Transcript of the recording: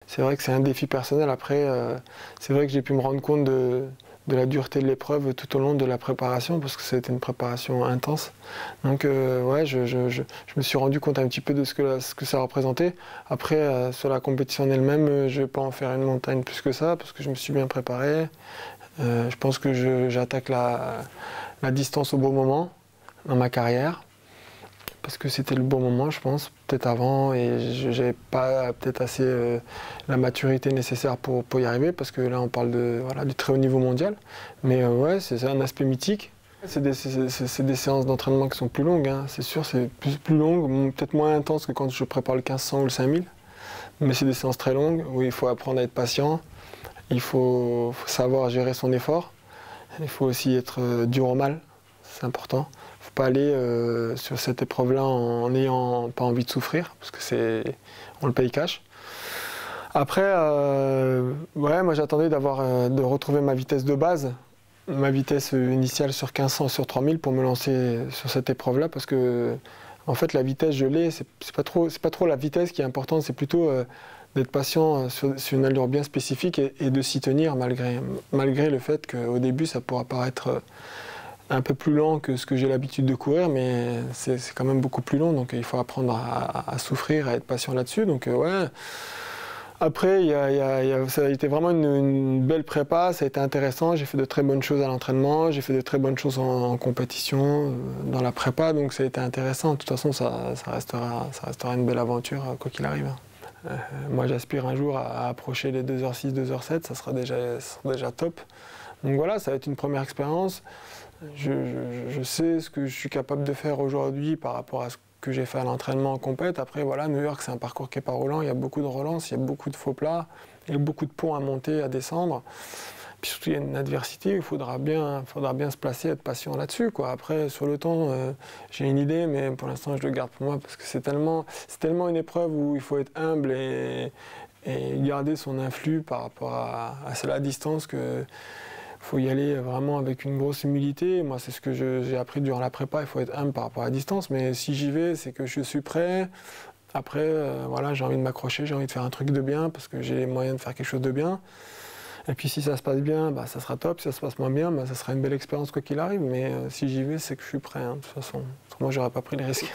c'est vrai que c'est un défi personnel. Après, c'est vrai que j'ai pu me rendre compte de la dureté de l'épreuve tout au long de la préparation, parce que c'était une préparation intense. Donc ouais, je me suis rendu compte un petit peu de ce que ça représentait. Après, sur la compétition en elle-même, je ne vais pas en faire une montagne plus que ça, parce que je me suis bien préparé. Je pense que j'attaque la distance au bon moment dans ma carrière, parce que c'était le bon moment, je pense, peut-être avant, et je n'avais pas peut-être assez la maturité nécessaire pour y arriver, parce que là on parle voilà, du très haut niveau mondial. Mais ouais, c'est un aspect mythique. C'est des séances d'entraînement qui sont plus longues, hein. C'est sûr, c'est plus longue, peut-être moins intense que quand je prépare le 1500 ou le 5000, mais c'est des séances très longues où il faut apprendre à être patient, il faut savoir gérer son effort, il faut aussi être dur au mal, c'est important. Il ne faut pas aller sur cette épreuve-là en n'ayant pas envie de souffrir, parce que on le paye cash. Après, ouais, moi j'attendais de retrouver ma vitesse de base, ma vitesse initiale sur 1500, sur 3000 pour me lancer sur cette épreuve-là, parce que en fait la vitesse je l'ai, c'est pas trop la vitesse qui est importante, c'est plutôt d'être patient sur une allure bien spécifique et de s'y tenir malgré le fait qu'au début ça pourra paraître un peu plus lent que ce que j'ai l'habitude de courir, mais c'est quand même beaucoup plus long, donc il faut apprendre à souffrir, à être patient là-dessus. Donc ouais. Après, ça a été vraiment une belle prépa, ça a été intéressant, j'ai fait de très bonnes choses à l'entraînement, j'ai fait de très bonnes choses en compétition, dans la prépa, donc ça a été intéressant. De toute façon, ça restera une belle aventure, quoi qu'il arrive. Moi, j'aspire un jour à approcher les 2h06, 2h07, ça sera déjà top. Donc voilà, ça va être une première expérience. Je sais ce que je suis capable de faire aujourd'hui par rapport à ce que j'ai fait à l'entraînement en compète. Après, voilà, New York, c'est un parcours qui n'est pas roulant. Il y a beaucoup de relances, il y a beaucoup de faux plats, il y a beaucoup de ponts à monter, à descendre. Puis surtout, il y a une adversité, il faudra bien se placer, être patient là-dessus, quoi. Après, sur le temps, j'ai une idée, mais pour l'instant, je le garde pour moi parce que c'est tellement une épreuve où il faut être humble et garder son influx par rapport à la distance que faut y aller vraiment avec une grosse humilité. Moi, c'est ce que j'ai appris durant la prépa. Il faut être humble par rapport à la distance. Mais si j'y vais, c'est que je suis prêt. Après, voilà, j'ai envie de m'accrocher, j'ai envie de faire un truc de bien parce que j'ai les moyens de faire quelque chose de bien. Et puis si ça se passe bien, bah, ça sera top. Si ça se passe moins bien, bah, ça sera une belle expérience quoi qu'il arrive. Mais si j'y vais, c'est que je suis prêt, hein, de toute façon. Moi, j'aurais pas pris le risque.